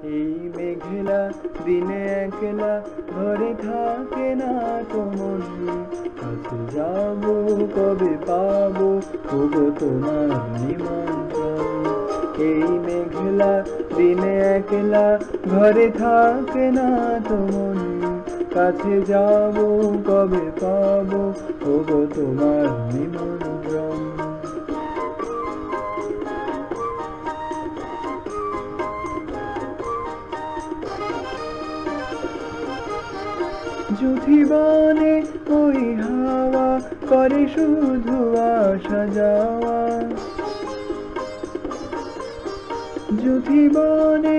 এই মেঘলা দিনে একলা ঘরে থাকে না তো মন, কাছে যাবো কবে পাবো ওগো তোমার নিমন্ত্রণ। এই মেঘলা দিনে একলা ঘরে থাকে না তো মন, কাছে যাবো কবে পাবো ওগো তোমার নিমন্ত্রণ। যুথিবনে ওই হাওয়া করে শুধু আসা যাওয়া, যুথিবনে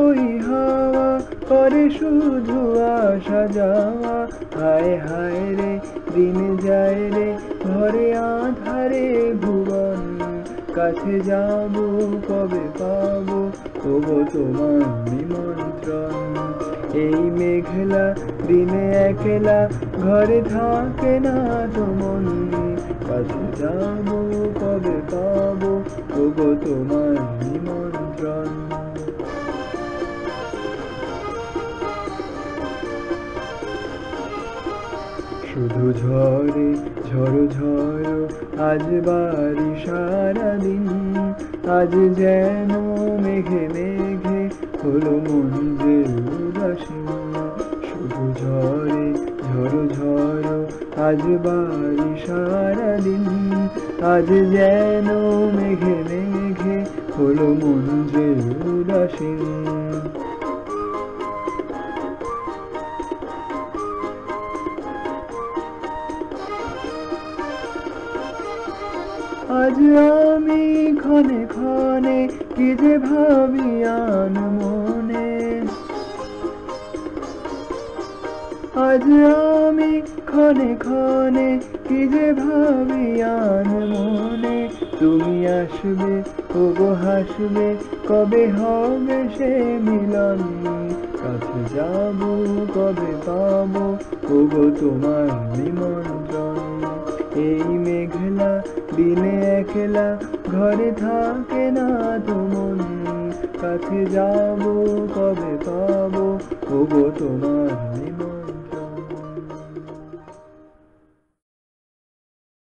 ওই হাওয়া করে শুধু আসা যাওয়া। হায় হায় রে দিন যায় রে ঘরে আধারে ভুবন, কাছে যাবো কবে পাবো ওগো তোমার নিমন্ত্রণ। এই মেঘলা দিনে একলা ঘরে থাকে না তো মন, কাছে যাবো কবে পাবো ওগো তোমার নিমন্ত্রণ। শুধু ঝরে ঝড় ঝড় আজ বাড়ি সারাদিন, আজ যেন মেঘে মেঘে হলো মন যে উদাসীন। শুধু ঝরে ঝড় ঝড় আজ বাড়ি সারাদিন, আজ যেন মেঘে মেঘে হলো মন যে উদাসীন। আজ আমি ক্ষণে ক্ষণে কি যে ভাবি আন মনে, আজ আমি ক্ষণে ক্ষণে কি যে ভাবি আন মনে। তুমি আসবে ওগো হাসবে কবে হবে সে মিলন, কাছে যাবো কবে পাবো ওগো তোমার নিমন্ত্রণ। এই মেঘলা দিনে একলা ঘরে থাকে না তো মন, কাছে যাবো কবে পাবো ওগো তোমার নিমন্ত্রণ।